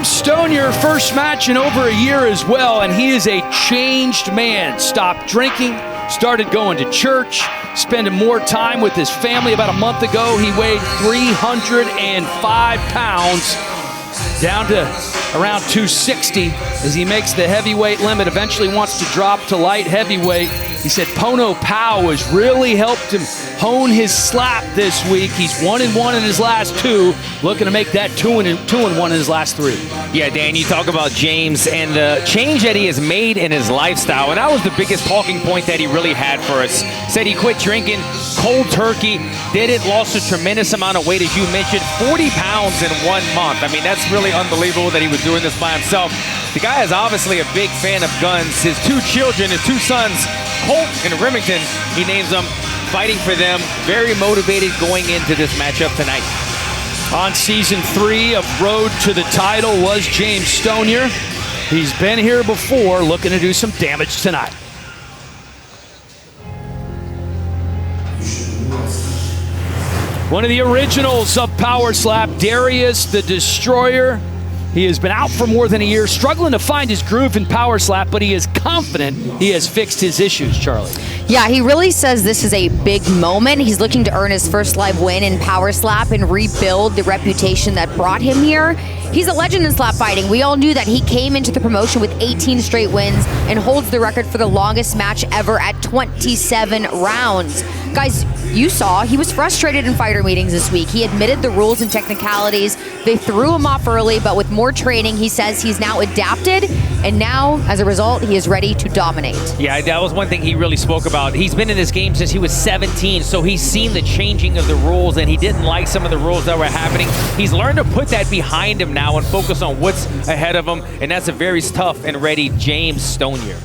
James Stonier, first match in over a year as well, and he is a changed man. Stopped drinking, started going to church, spending more time with his family. About a month ago, he weighed 305 pounds, down to around 260 as he makes the heavyweight limit, eventually wants to drop to light heavyweight. He said Pono Pow has really helped him hone his slap this week. He's 1-1 in his last 2, looking to make that 2-1 in his last 3. Yeah, Dan, you talk about James and the change that he has made in his lifestyle, and that was the biggest talking point that he really had for us. Said he quit drinking, cold turkey, did it, lost a tremendous amount of weight, as you mentioned, 40 pounds in 1 month. I mean, that's really unbelievable that he was doing this by himself. The guy is obviously a big fan of guns. His 2 children, his 2 sons, Colt and Remington, he names them, fighting for them. Very motivated going into this matchup tonight. On season 3 of Road to the Title was James Stonier. He's been here before, looking to do some damage tonight. One of the originals of Power Slap, Darius the Destroyer. He has been out for more than a year, struggling to find his groove in Power Slap, but he is confident he has fixed his issues, Charlie. Yeah, he really says this is a big moment. He's looking to earn his first live win in Power Slap and rebuild the reputation that brought him here. He's a legend in slap fighting. We all knew that. He came into the promotion with 18 straight wins and holds the record for the longest match ever at 27 rounds. Guys, you saw he was frustrated in fighter meetings this week. He admitted the rules and technicalities. They threw him off early, but with more training, he says he's now adapted, and now, as a result, he is ready to dominate. Yeah, that was one thing he really spoke about. He's been in this game since he was 17, so he's seen the changing of the rules, and he didn't like some of the rules that were happening. He's learned to put that behind him now and focus on what's ahead of him, and that's a very tough and ready James Stonier.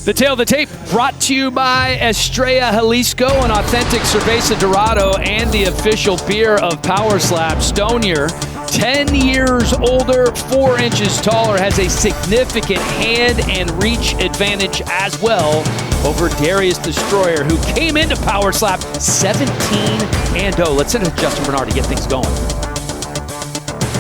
The Tail of the Tape brought to you by Estrella Jalisco, an authentic cerveza dorado and the official beer of Power Slap. Stonier, 10 years older, 4 inches taller, has a significant hand and reach advantage as well over Darius Destroyer, who came into Power Slap 17-0. Let's send it to Justin Bernard to get things going.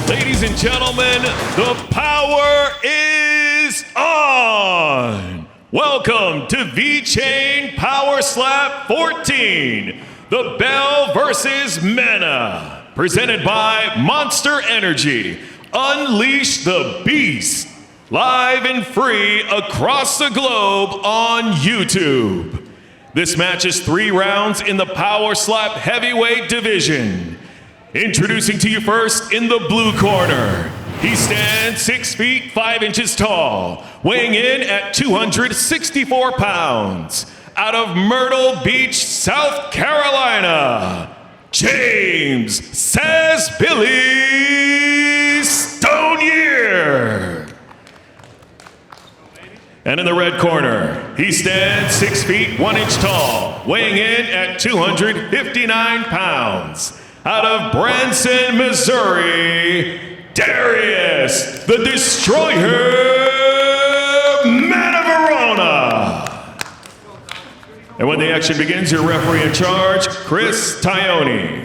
Ladies and gentlemen, the power is on! Welcome to V-Chain Power Slap 14, the Bell versus Mana, presented by Monster Energy. Unleash the Beast, live and free across the globe on YouTube. This match is 3 rounds in the Power Slap heavyweight division. Introducing to you first in the blue corner. He stands 6 feet 5 inches tall, weighing in at 264 pounds. Out of Myrtle Beach, South Carolina, James Says Billy Stonier. And in the red corner, he stands 6 feet 1 inch tall, weighing in at 259 pounds. Out of Branson, Missouri, Darius the Destroyer Mata-Varona. And when the action begins, your referee in charge, Chris Tione.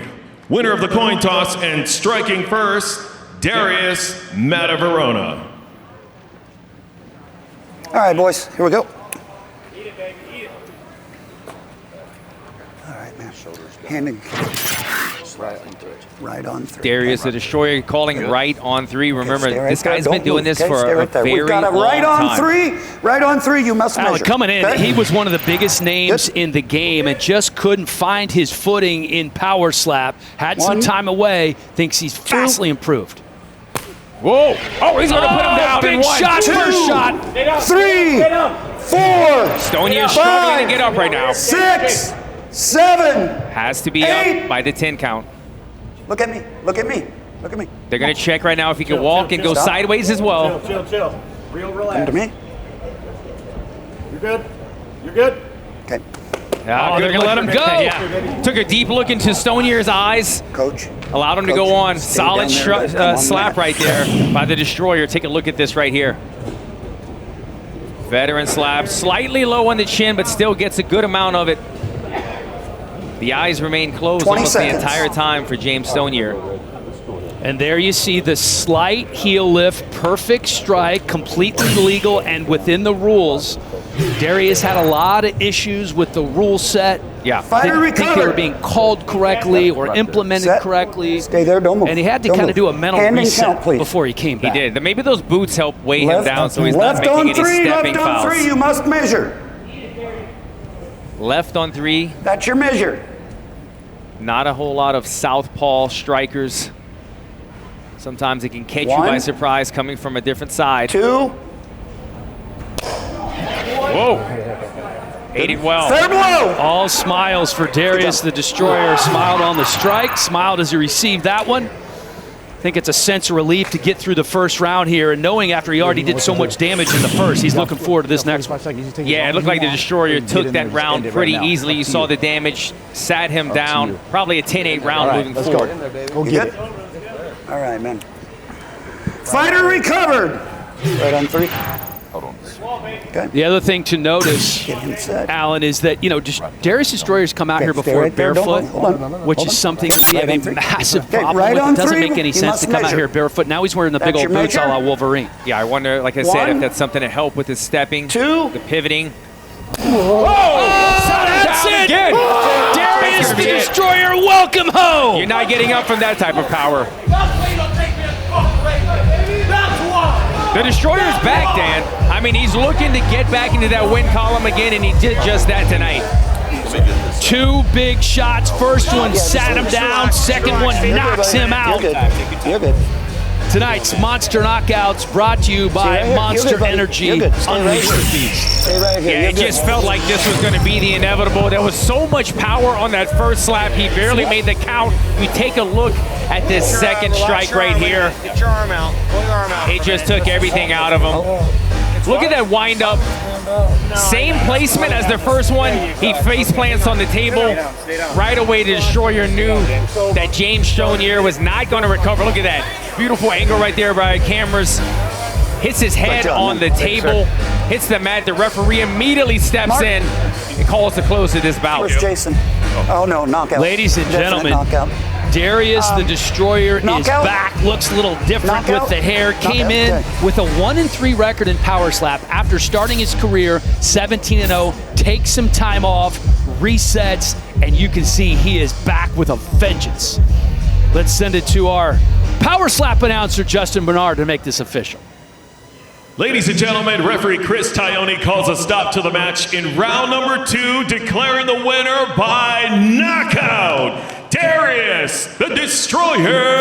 Winner of the coin toss and striking first, Darius Mata-Varona. All right, boys, here we go. Eat it, baby, eat it. All right, man. Hand and right on 3. Darius the Destroyer calling right on 3. Remember, Stay right this guy's there. been doing this for Stay a right there. very We've got a long right on time. 3. Right on 3. You must measure. Coming in, Okay? he was one of the biggest names in the game and just couldn't find his footing in Power Slap. Had some time away. Thinks he's vastly improved. Whoa! Oh, he's going to put him down big in 1. shot, 2, first shot. 3, 4, Stonier's struggling to get up right now. 6, 7. Has to be 8. up by the 10 count. Look at me. Look at me. Look at me. They're going to check right now if he can walk and go Stop. sideways as well. Chill. Real relax. Come to me. You're good. You're good. Okay. Oh, they're gonna let him go. Yeah. Took a deep look into Stonier's eyes. Coach. Allowed him to Coach, go on. stay Solid down there. Come on, slap man. right there by the Destroyer. Take a look at this right here. Veteran slap. Slightly low on the chin, but still gets a good amount of it. The eyes remain closed 20 almost seconds. the entire time for James Stonier. And there you see the slight heel lift, perfect strike, completely legal and within the rules. Darius had a lot of issues with the rule set. Yeah. Fighter Didn't think they recovered. were being called correctly or implemented Set. correctly. Stay there, don't move. And he had to Don't kind of move. do a mental Hand and reset count, please. before he came He back. did. Maybe those boots help weigh him down so he's not left making on any three, stepping left on fouls. three, you must measure. Left on 3. That's your measure. Not a whole lot of southpaw strikers. Sometimes it can catch you by 1, surprise coming from a different side. 2, Whoa. Ate it well. fair blow. All smiles for Darius the Destroyer. Smiled on the strike, smiled as he received that one. I think it's a sense of relief to get through the first round here, and knowing after he already did so much damage in the first, he's looking forward to this next one. Yeah, it looked like the Destroyer took that round pretty easily. You saw the damage, sat him down. Probably a 10-8 round moving forward. Go get it. All right, man. Fighter recovered. Right on 3. Okay. The other thing to notice, Get him set. Alan, is that, just Darius Destroyer's come out here Stay before right there, don't barefoot, move. Hold on. which Hold is on. something we have Right a on 3. massive Okay, problem right with. on It doesn't 3. make any You sense must to come out measure. here barefoot. Now he's wearing the big That's old your boots a la measure? Wolverine. Yeah, I wonder, like I said, 1, if that's something to help with his stepping, 2. the pivoting. That's down it! again. Darius That's the gonna be it. Destroyer, welcome home! You're not getting up from that type of power. The Destroyer's back, Dan. I mean, he's looking to get back into that win column again, and he did just that tonight. 2 big shots. First one sat him down. Second one knocks him out. You're good. You're good. Tonight's Monster Knockouts brought to you Stay right by here. You're Monster good, buddy. Energy. You're good. Stay right Unleash here. the beast. Stay right here. Yeah, You're it good. just felt like this was going to be the inevitable. There was so much power on that first slap. He barely made the count. You take a look at this second strike right here. Get your arm out. Pull your arm out. It just took everything out of him. Look at that wind up. Same placement as the first one. He face plants on the table. Right away, the Destroyer knew that James Stonier was not going to recover. Look at that. Beautiful angle right there by cameras. Hits his head on the table. Hits the mat. The referee immediately steps in and calls the close to this bout. Where's Jason? Oh, no, knockout. Ladies and Definite gentlemen, knockout. Darius the Destroyer is knockout. back. Looks a little different Knockout. with the hair. Came Knockout, in okay. with a 1-3 record in Power Slap after starting his career 17-0. Takes some time off, resets, and you can see he is back with a vengeance. Let's send it to our Power Slap announcer, Justin Bernard, to make this official. Ladies and gentlemen, referee Chris Tione calls a stop to the match in round number 2, declaring the winner by knockout, Darius the Destroyer